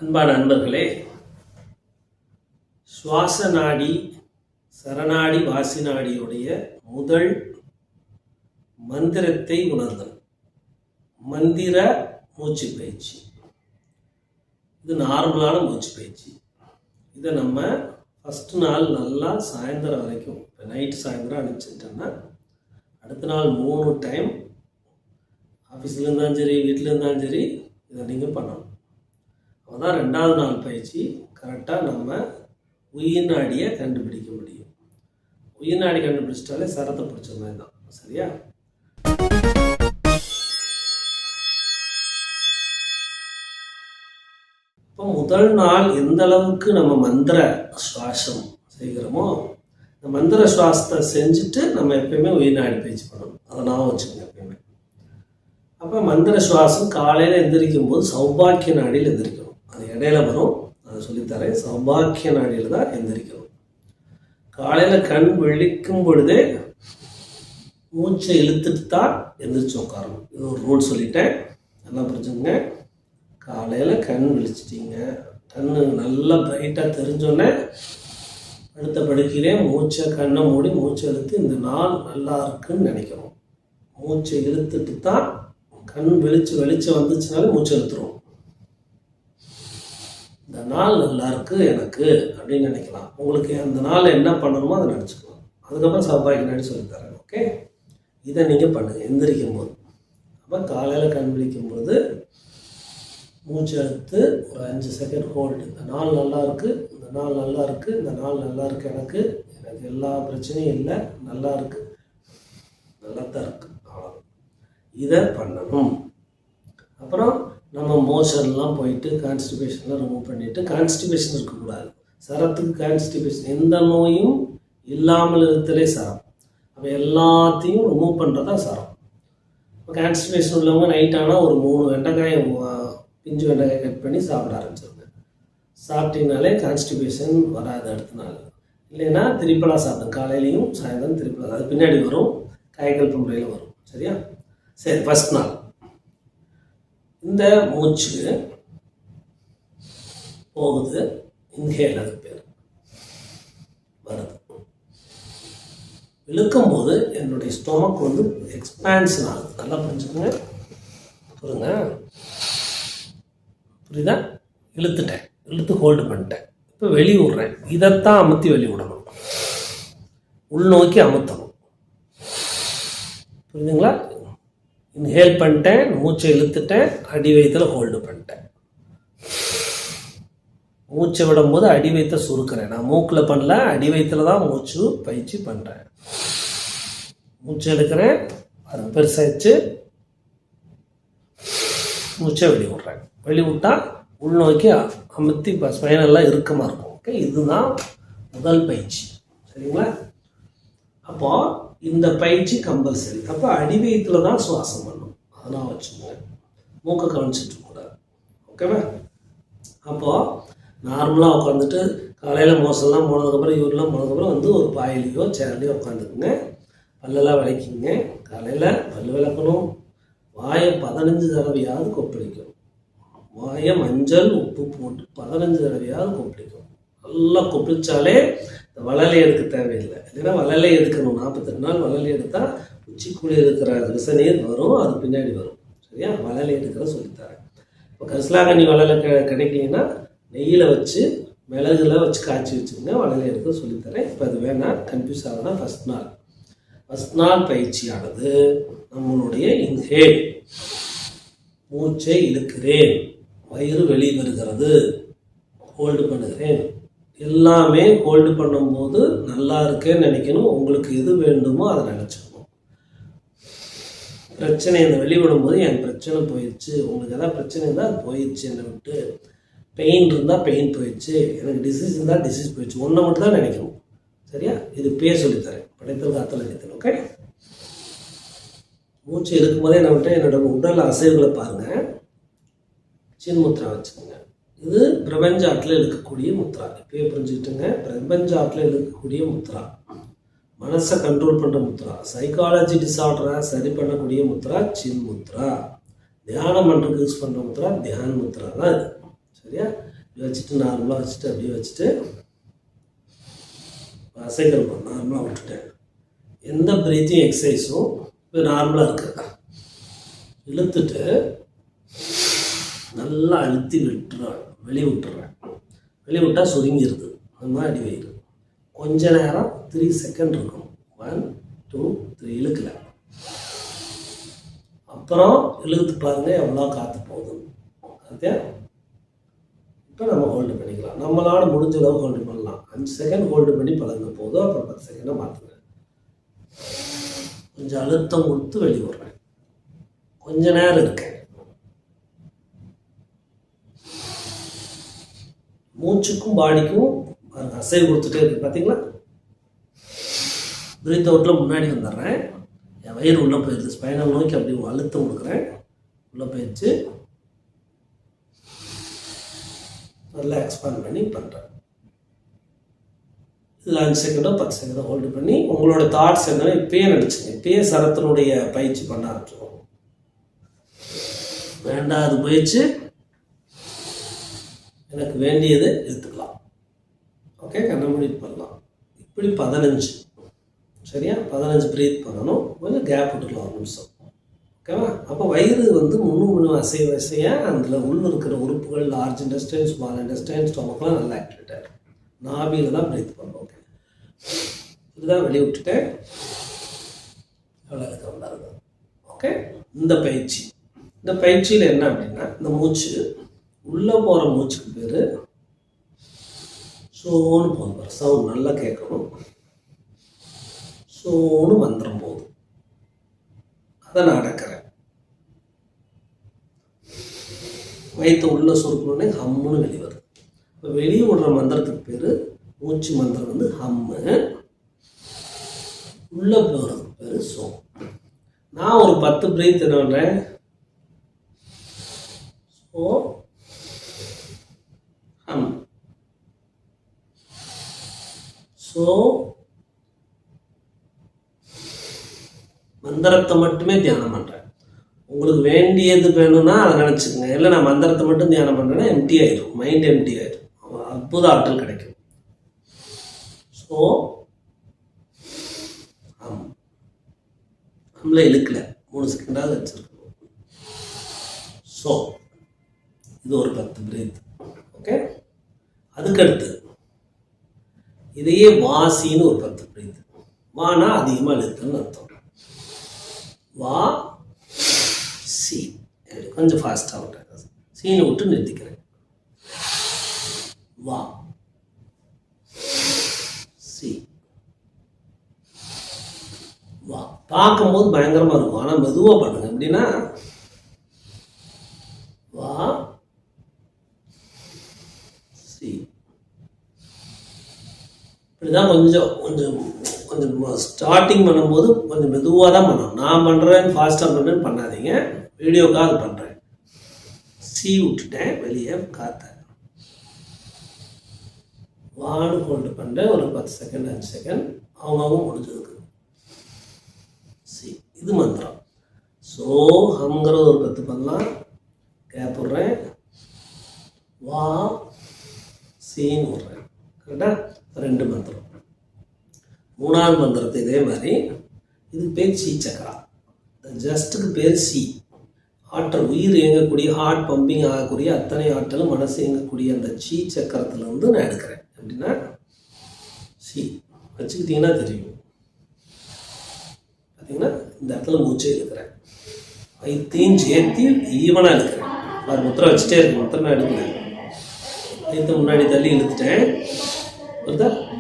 அன்பான நண்பர்களே, சுவாச நாடி சரணாடி வாசி நாடியுடைய முதல் மந்திரத்தை உணர்தல். மந்திர மூச்சு பயிற்சி. இது நார்மலான மூச்சு பயிற்சி. இதை நம்ம ஃபஸ்ட்டு நாள் நல்லா சாயந்தரம் வரைக்கும், இப்போ நைட்டு சாயந்தரம் அனுப்பிச்சிட்டோன்னா அடுத்த நாள் 3 டைம் ஆஃபீஸில் இருந்தாலும் சரி வீட்டில் இருந்தாலும் சரி இதை நீங்கள் பண்ணணும். அப்போதான் 2வது நாள் பயிற்சி கரெக்டாக நம்ம உயிர் நாடியை கண்டுபிடிக்க முடியும். உயிர் நாடி கண்டுபிடிச்சிட்டாலே சரத்தை பிடிச்ச மாதிரி தான். சரியா? இப்போ முதல் நாள் எந்த அளவுக்கு நம்ம மந்திர சுவாசம் செய்கிறோமோ, இந்த மந்திர சுவாசத்தை செஞ்சுட்டு நம்ம எப்பயுமே உயிர் நாடி பயிற்சி பண்ணணும். அதை நான் வச்சுக்கோங்க எப்பயுமே. அப்போ மந்திர சுவாசம் காலையில் எந்திரிக்கும் போது சௌபாக்கிய நாடியில் எந்திரிக்கணும். அது இடையில வரும், அதை சொல்லித்தரேன். சௌபாக்கிய நாடியில் தான் எந்திரிக்கணும். காலையில் கண் விழிக்கும் பொழுதே மூச்சை இழுத்துட்டு தான் எந்திரிச்சு உட்காரணும். இது ஒரு ரூல் சொல்லிட்டேன், நல்லா புரிஞ்சுங்க. காலையில் கண் விழிச்சிட்டிங்க, கண் நல்லா பிரைட்டாக தெரிஞ்சோடனே அடுத்த படுக்கையிலே கண்ணை மூடி மூச்சை இழுத்து இந்த நாள் நல்லா இருக்குன்னு நினைக்கணும். மூச்சை இழுத்துட்டு தான் கண் வெளிச்சம் வந்துச்சுனாலே மூச்சை இழுத்துரும். இந்த நாள் நல்லா இருக்கு எனக்கு அப்படின்னு நினைக்கலாம். உங்களுக்கு அந்த நாள் என்ன பண்ணணுமோ அதை நினச்சிக்கலாம். அதுக்கப்புறம் சௌபாக்கிய நாடி சொல்லித்தரேன். ஓகே, இதை நீங்கள் பண்ணுங்கள் எந்திரிக்கும் போது. அப்போ காலையில் கண் விழிக்கும்போது மூச்சை எடுத்து ஒரு 5 செகண்ட் ஹோல்டு. இந்த நாள் நல்லா இருக்குது, இந்த நாள் நல்லா இருக்குது, இந்த நாள் நல்லா இருக்குது, எனக்கு எல்லா பிரச்சனையும் இல்லை, நல்லா இருக்குது, நல்லா தான் இருக்குது, அவ்வளோ. இதை பண்ணணும். அப்புறம் நம்ம மோஷன்லாம் போயிட்டு கான்ஸ்டிபேஷன்லாம் ரிமூவ் பண்ணிவிட்டு, கான்ஸ்டிபேஷன் இருக்கக்கூடாது. சரத்துக்கு கான்ஸ்டிபேஷன் எந்த நோயும் இல்லாமல் இருத்தலே சரம். அப்போ எல்லாத்தையும் ரிமூவ் பண்ணுறதா சரம். இப்போ கான்ஸ்டிபேஷன் உள்ளவங்க நைட் ஆனால் ஒரு 3 வெண்டைக்காயை பிஞ்சு வெண்டைக்காய் கட் பண்ணி சாப்பிட ஆரம்பிச்சிருங்க. சாப்பிட்டீங்கனாலே கான்ஸ்டிபேஷன் வராது அடுத்த நாள். இல்லைன்னா திரிப்பலா சாப்பிடுங்க, காலையிலையும் சாயந்தரம் திரிப்பலா. அது பின்னாடி வரும், காய்கல்ப முறையில் வரும். சரியா? சரி, ஃபஸ்ட் நாள் இந்த மூச்சு போகுது, இன்ஹேல் அது பேர் வருது. இழுக்கும்போது என்னுடைய ஸ்டொமக் வந்து எக்ஸ்பான்ஷன் ஆகுது. நல்லா புரிஞ்சுக்கோங்க, புரியுங்க, புரியுதா? இழுத்துட்டேன், இழுத்து ஹோல்டு பண்ணிட்டேன். இப்போ வெளியே விட்றேன். இதைத்தான் அமுத்தி வெளியே விடணும், உள்நோக்கி அமுத்தணும். புரியுதுங்களா? இன்ஹேல் பண்ணிட்டேன், மூச்சை இழுத்துட்டேன், அடி வயிற்றில் ஹோல்டு பண்ணிட்டேன். மூச்சை விடும்போது அடி வயிற்ற சுருக்கிறேன். நான் மூக்கில் பண்ணல, அடி வயிற்றில் தான் மூச்சு பயிற்சி பண்ணுறேன். மூச்சை எடுக்கிறேன், அது பெருசாகிடுச்சு, மூச்சை வெளியே விட்றேன். வெளியே விட்டால் உள்நோக்கி அமுத்தி ஸ்பைனெல்லாம் இறுக்கமாக இருக்கும். ஓகே, இதுதான் முதல் பயிற்சி. சரிங்களா? அப்போது இந்த பயிற்சி கம்பல்சரி. அப்போ அடிவயத்தில் தான் சுவாசம் பண்ணணும். அதெல்லாம் வச்சுக்கோங்க, மூக்கை கவனிச்சிட்டு கூடாது. ஓகேவா? அப்போது நார்மலாக உட்காந்துட்டு காலையில் மோசம்லாம் போனதுக்கப்புறம் யூரிலாம் போனதுக்கப்புறம் வந்து ஒரு பாயிலையோ சேர்லையோ உட்காந்துக்குங்க. பல்லெல்லாம் விளக்கிங்க. காலையில் பல் விளக்கணும். வாயை 15 தடவையாவது கொப்பளிக்கணும். வாயை மஞ்சள் உப்பு போட்டு 15 தடவையாவது கொப்பளிக்கணும். நல்லா கொப்பளிச்சாலே வளலை எடுக்க தேவையில்லை. இல்லைன்னா வளலை எடுக்கணும். 48 நாள் வளலை எடுத்தால் உச்சிக்குள்ளே இருக்கிற விசநீர் வரும், அது பின்னாடி வரும். சரியா? வளலை எடுக்கிற சொல்லித்தரேன். இப்போ கரிசலாங்கண்ணி வளலை கிடைக்கலன்னா நெய்யில் வச்சு மிளகுல வச்சு காய்ச்சி வச்சுக்கோங்க. வளலை எடுக்க சொல்லித்தரேன். இப்போ அது வேணாம், கன்ஃபியூஸ் ஆகுனா ஃபஸ்ட் நாள் பயிற்சியானது நம்மளுடைய இன்ஹேல், மூச்சை இழுக்கிறேன், வயிறு வெளியே வருகிறது, ஹோல்டு பண்ணுகிறேன். எல்லாமே ஹோல்டு பண்ணும்போது நல்லா இருக்கேன்னு நினைக்கணும். உங்களுக்கு எது வேண்டுமோ அதை நினச்சிக்கணும். பிரச்சனை இந்த வெளிவிடும்போது என் பிரச்சனை போயிடுச்சு, உங்களுக்கு எதாவது பிரச்சனை இருந்தால் அது போயிடுச்சு, என்னை விட்டு பெயின் இருந்தால் பெயின் போயிடுச்சு, எனக்கு டிசீஸ் இருந்தால் டிசீஸ் போயிடுச்சு, ஒன்றை மட்டும் தான் நினைக்கணும். சரியா? இது பேர் சொல்லித்தரேன், படைத்தல் காத்தல் நினைத்தல். ஓகே, மூச்சு இருக்கும்போதே என்ன விட்டு என்னோட உடல் அசைவுகளை பாருங்கள். சின்முத்ரா வச்சுக்கோங்க. இது பிரபஞ்ச ஆற்றில் இழுக்கக்கூடிய முத்ரா. இப்பயே புரிஞ்சுக்கிட்டுங்க, பிரபஞ்ச ஆற்றில் இழுக்கக்கூடிய முத்ரா, மனசை கண்ட்ரோல் பண்ணுற முத்ரா, சைக்காலஜி டிசார்டரை சரி பண்ணக்கூடிய முத்ரா சின் முத்ரா, தியானம் பண்ணுறதுக்கு யூஸ் பண்ணுற முத்ரா தியான முத்ரா தான் இது. சரியா? இப்படி வச்சுட்டு நார்மலாக வச்சுட்டு அப்படியே வச்சுட்டு அசைக்கல் நார்மலாக விட்டுட்டேன். எந்த பிரீத்திங் எக்ஸசைஸும் இப்போ நார்மலாக இருக்குது. இழுத்துட்டு நல்லா அழுத்தி வெளியே விட்டுறேன். வெளியே விட்டால் சுருங்கிடுது. அந்த மாதிரி அடி வயிறு கொஞ்ச நேரம் 3 செகண்ட் இருக்கும். 1 2 3 இழுக்கல. அப்புறம் இழுத்து பாருங்கள் எவ்வளோ காற்று போகுதுன்னு. அதே இப்போ நம்ம ஹோல்டு பண்ணிக்கலாம். நம்மளால முடிஞ்ச அளவு ஹோல்டு பண்ணலாம். 5 செகண்ட் ஹோல்டு பண்ணி பழகின போதும். அப்புறம் 10 செகண்டை மாற்றுங்க. கொஞ்சம் அழுத்தம் கொடுத்து வெளியே விடுறேன். கொஞ்ச நேரம் இருக்கேன். மூச்சுக்கும் பாடிக்கும் அசைவு கொடுத்துட்டே இருக்கு. பார்த்தீங்களா? பிரீத் அவுட்டில் முன்னாடி வந்துடுறேன். என் வயிறு உள்ளே போயிடுது. ஸ்பைனல் நோக்கி அப்படி அழுத்தம் கொடுக்குறேன். உள்ளே போயிடுச்சு. நல்லா எக்ஸ்பேண்ட் பண்ணி பண்ணுறேன். இதில் 5 செகண்டோ 10 செகண்டோ ஹோல்டு பண்ணி உங்களோட தாட்ஸ் என்னன்னா இப்பயே நினச்சிங்க. இப்பயே சரத்தினுடைய பயிற்சி பண்ண ஆரம்பிச்சிடும். வேண்டாம் அது போயிடுச்சு. எனக்கு வேண்டியது எடுத்துக்கலாம். ஓகே, கண்ண மூடிட்டு பண்ணலாம். இப்படி 15 சரியா? 15 பிரீத் பண்ணணும். கொஞ்சம் கேப் விட்டுக்கலாம் 1 நிமிஷம். ஓகேவா? அப்போ வயிறு வந்து முன்னும் அசைய அதில் உள்ள இருக்கிற உறுப்புகள் லார்ஜ் இன்டெஸ்டைன், ஸ்மால் இன்டெஸ்டைன், ஸ்டொமக்லாம் நல்லா ஆக்டிவேட் ஆகிடும். நாபியில் தான் பிரீத் பண்ணணும். ஓகே, இதுதான் வெளியே விட்டுட்டேன். எவ்வளோ இருக்கும். ஓகே, இந்த பயிற்சியில் என்ன அப்படின்னா இந்த மூச்சு உள்ளே போகிற மூச்சுக்கு பேர் சோன்னு போகுது. சவுண்ட் நல்லா கேட்கணும். சோன்னு மந்திரம் போகுது. அதை நான் அடக்கிறேன். வயிற்று உள்ள சுருக்கணுன்னே ஹம்முன்னு வெளியே வருது. இப்போ வெளியே விடுற மந்திரத்துக்கு பேர் மூச்சு மந்திரம் வந்து ஹம்மு. உள்ளே போகிறதுக்கு பேர் சோ. நான் ஒரு 10 பிரீத் என்ன பண்ணுறேன். சோ ஹம். ஸோ மந்திரத்தை மட்டுமே தியானம் பண்ணுறேன். உங்களுக்கு வேண்டியது வேணும்னா அதை நினச்சிக்கோங்க. இல்லை நான் மந்திரத்தை மட்டும் தியானம் பண்ணுறேன்னா எம்டி ஆயிடும். மைண்ட் எம்டி ஆயிடும். அற்புத ஆற்றல் கிடைக்கும். ஸோ நம்மளே இழுக்கல 3 செகண்டாவது வச்சுருக்கணும். ஸோ இது ஒரு 10 பிரீத். ஓகே, அதுக்கடுத்து இதையே வாசின்னு ஒரு 10 பிரீத். வானா அதிகமாக இழுத்துன்னு அர்த்தம். வா சி கொஞ்சம் ஃபாஸ்ட்டாக விட்டேன். சீனை விட்டு நிறுத்திக்கிறேன். வா சி. வா பார்க்கும்போது பயங்கரமாக இருக்கும். ஆனால் மெதுவாக பண்ணுங்க. எப்படின்னா வா சி. இப்படிதான் கொஞ்சம் ஸ்டார்டிங் பண்ணும்போது கொஞ்சம் மெதுவாக தான் பண்ணணும். நான் பண்ணுறேன்னு ஃபாஸ்ட்டாக பண்ணுறேன்னு பண்ணாதீங்க. வீடியோக்காக பண்ணுறேன். சி விட்டுட்டேன் வெளியே காத்த. வான்னு ஹோல்டு பண்ணுறேன். ஒரு 10 செகண்ட் 5 செகண்ட் அவங்க முடிஞ்சதுக்கு. சி இது மந்திரம். ஸோ ஹம்ங்கிறது ஒரு 10 பண்ணலாம். கேப் விட்றேன். வா சீன்னு விட்றேன். கரெக்டாக 2 மந்திரம். 3ஆவது மந்திரத்தை இதே மாதிரி. இதுக்கு பேர் சி சக்கரா. ஜஸ்ட்டுக்கு பேர் சி. ஆற்றல் உயிர் இயங்கக்கூடிய ஹார்ட் பம்பிங் ஆகக்கூடிய அத்தனை ஆற்றலும் மனசு இயங்கக்கூடிய அந்த சி சக்கரத்தில் வந்து நான் எடுக்கிறேன். அப்படின்னா சி வச்சுக்கிட்டிங்கன்னா தெரியும். பார்த்தீங்கன்னா இந்த இடத்துல மூச்சே இருக்கிறேன். வயிற்றையும் சேர்த்தி ஈவனாக இருக்கிறேன். அது முத்திரை வச்சுட்டே இருக்கு. முத்திரை நான் எடுக்கிறேன். வயிற்று முன்னாடி தள்ளி இழுத்துட்டேன்.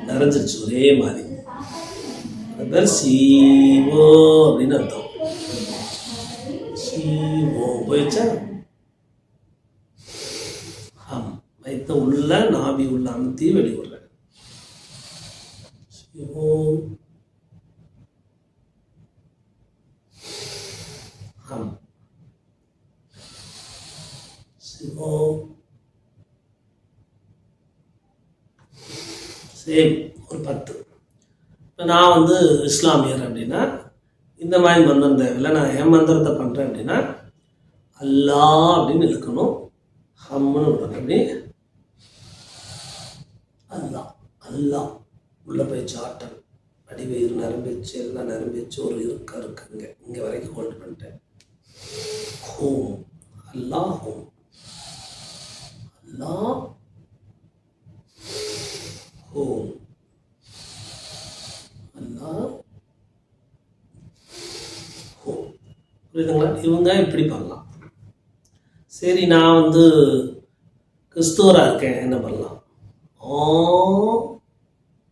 நிறைஞ்சிருச்சு ஒரே மாதிரி. அது பேர் சீவோ அப்படின்னு அர்த்தம். சீவோ போயிடுச்சா? ஹம். வயிற்று உள்ள நாபி உள்ள அமுத்தி வெளிவிடுறேன். சீவோ ஹம். சீவோ சேம் ஒரு 10. இப்போ நான் வந்து இஸ்லாமியர் அப்படின்னா இந்த மாதிரி மந்திரம் தேவையில்லை. நான் என் மந்திரத்தை பண்ணுறேன் அப்படின்னா அல்லா அப்படின்னு இழுக்கணும். ஹம்னு விடணும். எப்படி அல்லா அல்லா உள்ள போயிடுச்சு. ஆற்றல் அடிவயிறு நிரம்பிச்சு, எல்லாம் நிரம்பிச்சு. ஒரு இருக்குங்க, இங்கே வரைக்கும் ஹோல்டு பண்ணிட்டேன். ஹோம் அல்லா ஹோம் அல்லா ஹோம் அல்லா ஹோம். புரியுதுங்களா? இவங்க இப்படி பண்ணலாம். சரி, நான் கிறிஸ்துவராக இருக்கேன், என்ன பண்ணலாம்?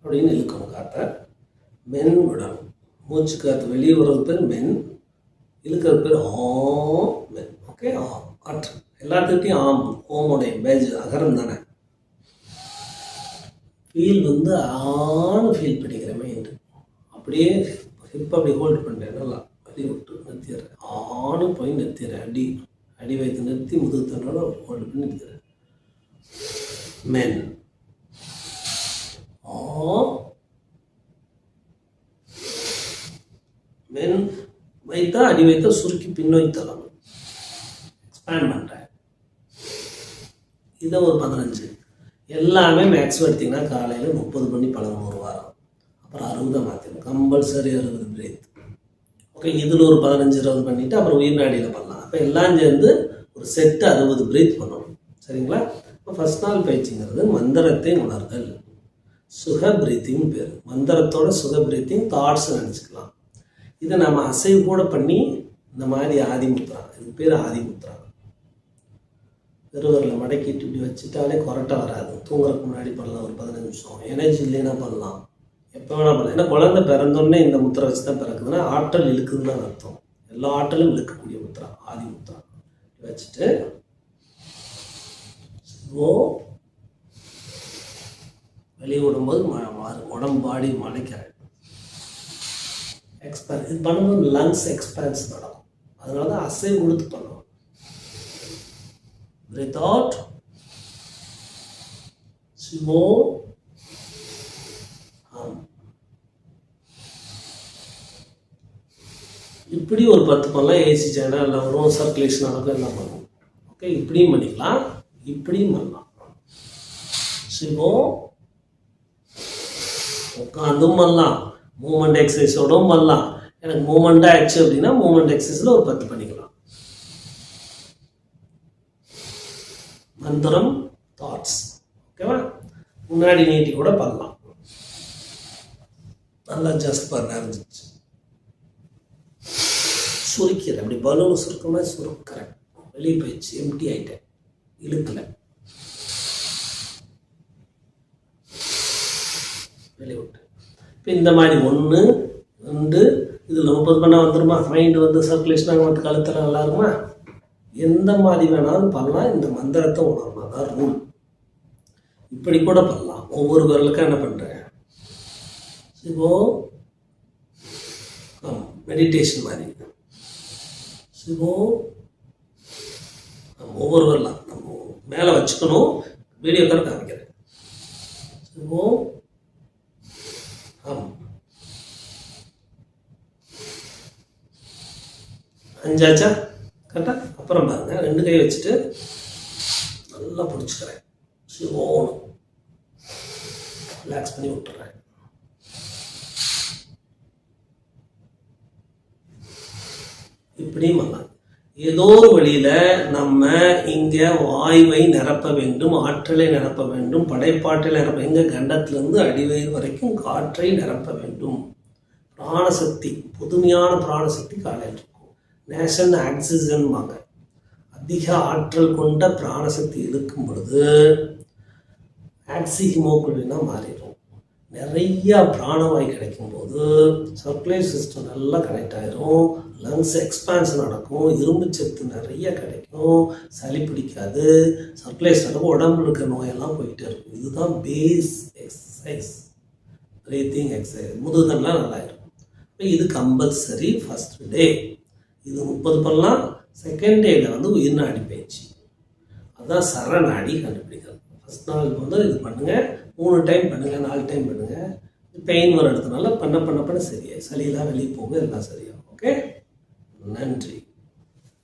அப்படின்னு இழுக்கணும் காற்றை. மென் விடணும். மூச்சு காற்று வெளியே வர்றது பேர் மென், இழுக்கிறது பேர் மென். ஓகே, ஆற்று எல்லாத்துக்கிட்டையும் ஓமுடைய பேஜ் அகரம் தானே. ஃபீல் ஆன்னு ஃபீல் பண்ணிக்கிற மைண்டு. அப்படியே ஹிப் அப்படி ஹோல்டு பண்ணுறேன். நல்லா அடி விட்டு நிறுத்திடுறேன். ஆன்னு போய் நிறுத்திடுறேன். அடி வைத்து நிறுத்தி முதுகுத்தனோட ஹோல்டு பண்ணி நிறுத்திடுறேன். மென் மென் வைத்தா அடி வைத்தா சுருக்கி பின்னோக்கி தள்ளணும். எக்ஸ்பேண்ட் பண்ணுறேன். இதை ஒரு 15. எல்லாமே மேக்ஸிமம் எடுத்திங்கன்னா காலையில் 30 பண்ணி பழகணும் ஒரு வாரம். அப்புறம் 60 மாற்றிடும். Compulsory 60 breath. ஓகே, இதில் ஒரு 15-20 பண்ணிவிட்டு அப்புறம் உயிர் நாடியில் பண்ணலாம். அப்போ எல்லாம் சேர்ந்து ஒரு செட்டு 60 பிரேத் பண்ணணும். சரிங்களா? இப்போ ஃபஸ்ட் நாள் பயிற்சிங்கிறது மந்திரத்தை உணர்தல், சுக பிரீத்திங் பேர். மந்திரத்தோட சுக பிரீத்திங் தாட்ஸ் நினச்சிக்கலாம். இதை நம்ம அசைவு கூட பண்ணி இந்த மாதிரி ஆதிமுத்ரா, இதுக்கு பேர் ஆதிமுத்ரா. பெருவரில் மடக்கிட்டு இப்படி வச்சுட்டாலே கொரட்டை வராது. தூங்குறதுக்கு முன்னாடி பண்ணலாம். ஒரு 15 நிமிஷம். எனர்ஜி இல்லைன்னா பண்ணலாம். எப்போ வேணால் பண்ணலாம். ஏன்னா குழந்தை பிறந்தோடனே இந்த முத்திரை வச்சு தான் பிறக்குதுன்னா ஆற்றல் இழுக்குதுன்னு தான் அர்த்தம். எல்லா ஆற்றலும் இழுக்கக்கூடிய முத்திரா ஆதிமுத்ரா. வச்சுட்டு வெளியே விடும்போது உடம்பு பாடி மலைக்காது. எக்ஸ்பேன்ஸ் இது பண்ணும்போது லங்ஸ் எக்ஸ்பேன்ஸ் நடக்கும். அதனால தான் அசைவு கொடுத்து பண்ணுவோம். Breathe out. Slow. இப்படி ஒரு 10 பண்ணலாம். ஏசி சேனல் எல்லாம் வரும், சர்க்குலேஷன் நடக்கும், எல்லாம் பண்ணுவோம். ஓகே, இப்படியும் பண்ணிக்கலாம், இப்படியும் பண்ணலாம். சிவோ உட்காந்தும் பண்ணலாம், மூமெண்ட் எக்ஸசைஸோடும் பண்ணலாம். எனக்கு மூமெண்ட்டாக ஆச்சு அப்படின்னா மூமெண்ட் எக்ஸசைஸில் ஒரு 10 பண்ணிக்கலாம். மந்திரம் தாட்ஸ். ஓகேவா? முன்னாடி நீட்டி கூட பண்ணலாம். நல்லா ஜஸ்ட் பண்ண ஆரம்பிச்சிச்சு. சுருக்கிறேன். அப்படி பலூன் சுருக்கமாக சுருக்கிறேன். வெளியே போயிடுச்சு, எம்டி ஆகிட்டேன், இழுக்கலை, வெளியே விட்டு. இப்போ இந்த மாதிரி 1 2 இதில் 30 பண்ணால் வந்துடுமா? மைண்டு சர்க்குலேஷனாக மட்டும் கழுத்தில் நல்லா இருக்குமா? எந்த மாதிரி வேணாலும் பண்ணலாம். இந்த மந்திரத்தை உணரணும், அதான் ரூல். இப்படி கூட பண்ணலாம். ஒவ்வொரு விரலுக்கும் என்ன பண்ணுறேன்? சிவோ மெடிடேஷன் மாதிரி. சிவோ ஒவ்வொரு வரலாம் நம்ம மேலே வச்சுக்கணும். வீடியோ கூட காமிக்கிறேன். சிவோ 5 ஆச்சா? கரெக்டாக? அப்புறம் பாருங்கள், 2 கை வச்சுட்டு நல்லா பிடிச்சிக்கிறேன். சிவோன்னு ரிலாக்ஸ் பண்ணி விட்டுறேன். இப்படியும் பண்ணலாம். ஏதோ ஒரு வழியில் நம்ம இங்கே வாயுவை நிரப்ப வேண்டும், ஆற்றலை நிரப்ப வேண்டும், படைப்பாற்றலை நிரப்ப, எங்கள் கண்டத்திலிருந்து அடிவயிறு வரைக்கும் காற்றை நிரப்ப வேண்டும். பிராணசக்தி, புதுமையான பிராணசக்தி காலையில் இருக்கும். நேஷன் ஆக்சிஜன்பாங்க. அதிக ஆற்றல் கொண்ட பிராணசக்தி இருக்கும் பொழுது ஆக்சிஹிமோகுளோபினா மாறிடும். நிறைய பிராணவாயு கிடைக்கும் போது சர்க்குலேஷன் சிஸ்டம் நல்லா கனெக்ட் ஆகிரும். லங்ஸ் எக்ஸ்பான்ஷன் நடக்கும், இரும்பு சத்து நிறைய கிடைக்கும், சளி பிடிக்காது, சர்க்குலேஷன் நடக்கும், உடம்புல இருக்க நோயெல்லாம் போயிட்டே இருக்கும். இதுதான் பேஸ் எக்ஸசைஸ், பிரீத்திங் எக்ஸசைஸ். முதுகெல்லாம் நல்லா இருக்கும். இது கம்பல்சரி ஃபர்ஸ்ட் டே. இது 30 பண்ணலாம். செகண்ட் டேயில் உயிர் நாடி பயிற்சி, அதுதான் சரணாடி கண்டுபிடிக்கிறது. ஃபஸ்ட் நாள் இது பண்ணுங்கள், 3 டைம் பண்ணுங்கள், 4 டைம் பண்ணுங்கள். பெயின் வர இடத்துனால பண்ண சரியாய், சளியெல்லாம் வெளியே போக எல்லாம் சரியாகும். ஓகே, நன்றி.